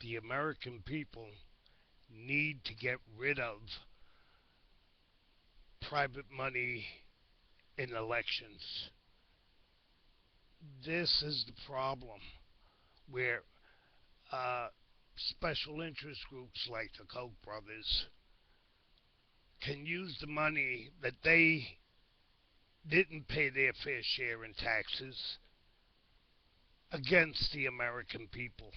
The American people need to get rid of private money in elections. This is the problem where uh, special interest groups like the Koch brothers can use the money that they didn't pay their fair share in taxes against the American people.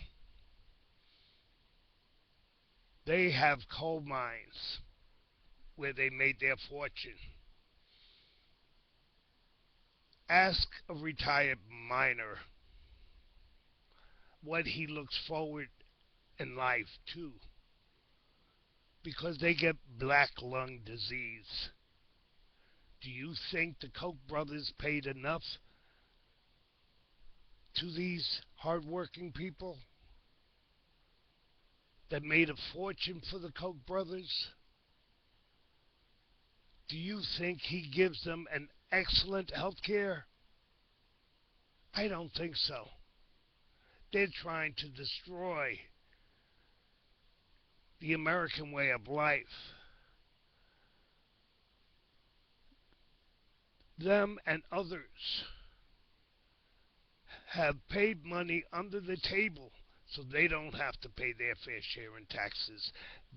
They have coal mines where they made their fortune. Ask a retired miner what he looks forward in life to because they get black lung disease. Do you think the Koch brothers paid enough to these hardworking people that made a fortune for the Koch brothers? Do you think he gives them an excellent health care? I don't think so. They're trying to destroy the American way of life. Them and others have paid money under the table so they don't have to pay their fair share in taxes.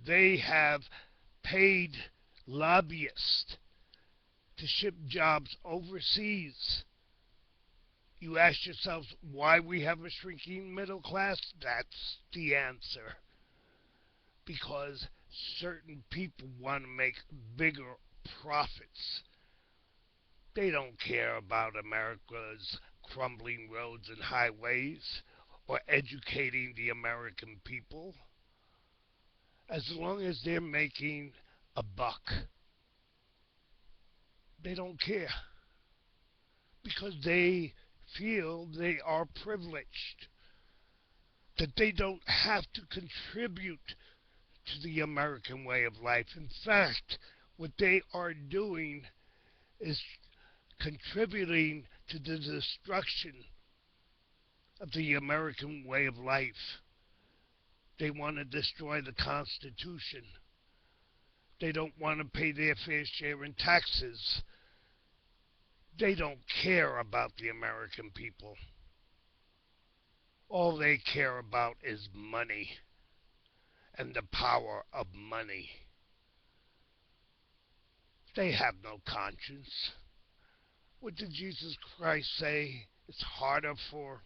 They have paid lobbyists to ship jobs overseas. You ask yourselves why we have a shrinking middle class? That's the answer. Because certain people want to make bigger profits. They don't care about America's crumbling roads and highways or educating the American people. As long as they're making a buck, they don't care because they feel they are privileged, that they don't have to contribute to the American way of life. In fact, what they are doing is contributing to the destruction of the American way of life. They want to destroy the Constitution. They don't want to pay their fair share in taxes. They don't care about the American people. All they care about is money and the power of money. They have no conscience. What did Jesus Christ say? It's harder for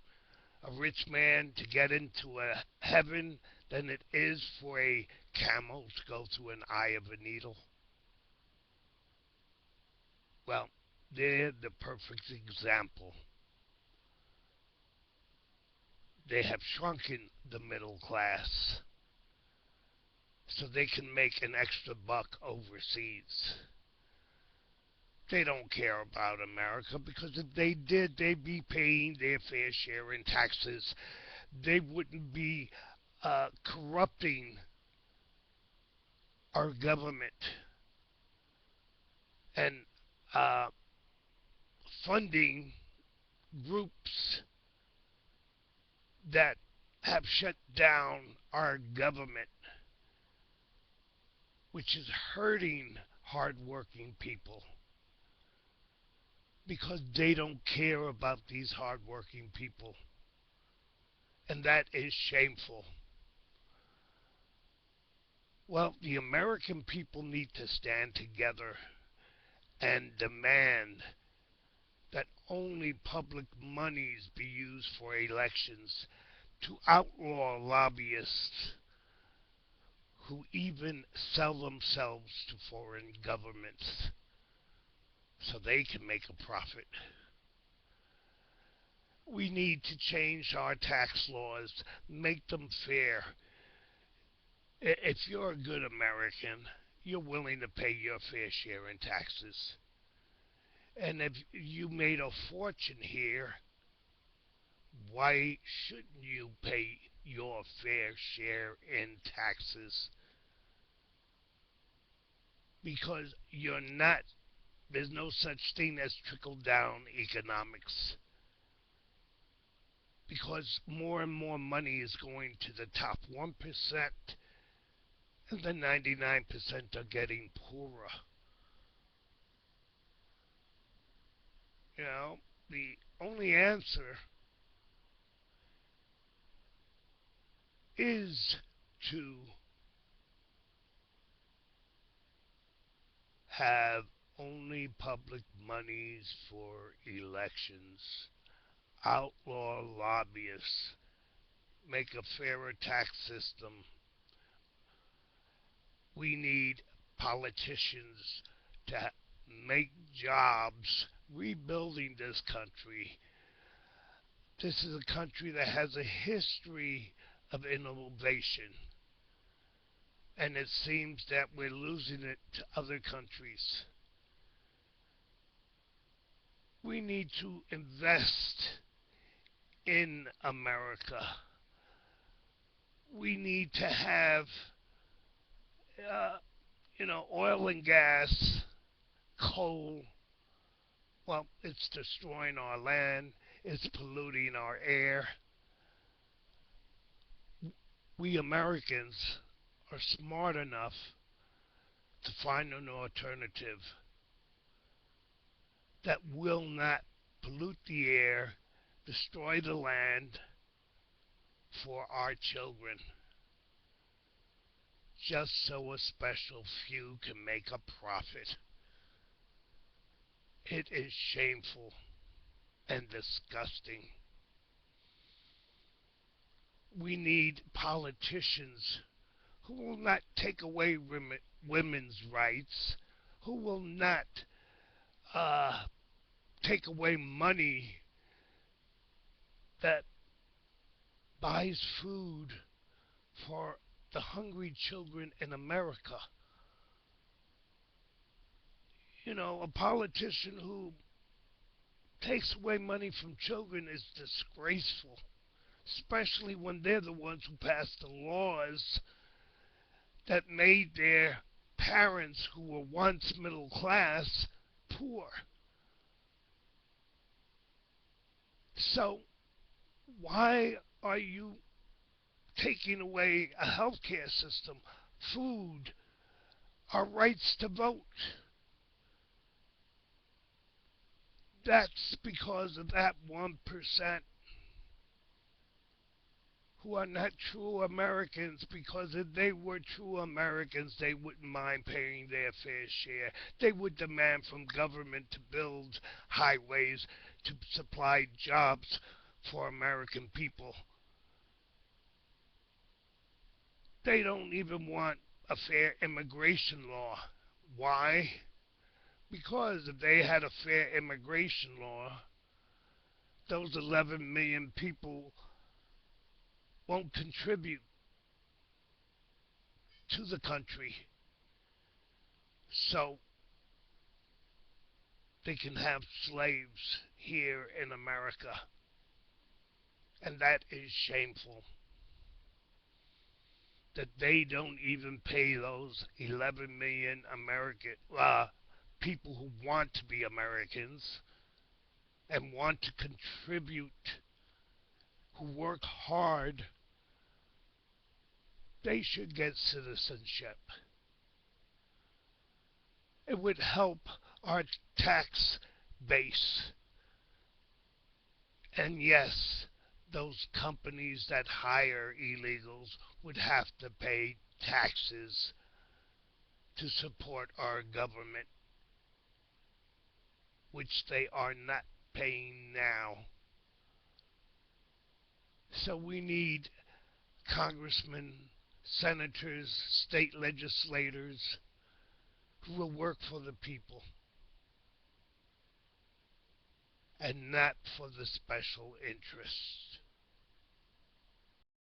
a rich man to get into a heaven than it is for a camel to go through an eye of a needle. Well, they're the perfect example. They have shrunken the middle class so they can make an extra buck overseas. They don't care about America because if they did, they'd be paying their fair share in taxes. They wouldn't be corrupting our government and uh, funding groups that have shut down our government, which is hurting hardworking people because they don't care about these hardworking people. And that is shameful. Well, the American people need to stand together and demand that only public monies be used for elections, to outlaw lobbyists who even sell themselves to foreign governments so they can make a profit. We need to change our tax laws, make them fair. If you're a good American, you're willing to pay your fair share in taxes. And if you made a fortune here, why shouldn't you pay your fair share in taxes? Because there's no such thing as trickle down economics. because more and more money is going to the top 1%, and the 99% are getting poorer. You know, the only answer is to have only public monies for elections, outlaw lobbyists, make a fairer tax system. We need politicians to make jobs, rebuilding this country. This is a country that has a history of innovation, and it seems that we're losing it to other countries. We need to invest in America. We need to have, uh, oil and gas, coal. Well, it's destroying our land. It's polluting our air. We Americans are smart enough to find an alternative that will not pollute the air, destroy the land for our children, just so a special few can make a profit. It is shameful and disgusting. We need politicians who will not take away women's rights, who will not take away money that buys food for the hungry children in America. A politician who takes away money from children is disgraceful, especially when they're the ones who passed the laws that made their parents, who were once middle class, poor. So, why are you taking away a healthcare system, food, our rights to vote? That's because of that 1% who are not true Americans, because if they were true Americans, they wouldn't mind paying their fair share. They would demand from government to build highways, to supply jobs for American people. They don't even want a fair immigration law. Why? Because if they had a fair immigration law, those 11 million people won't contribute to the country, so they can have slaves here in America. And that is shameful, that they don't even pay those 11 million American people who want to be Americans and want to contribute, who work hard. They should get citizenship. It would help our tax base. And yes, those companies that hire illegals would have to pay taxes to support our government, which they are not paying now. So we need congressmen, senators, state legislators who will work for the people and not for the special interests.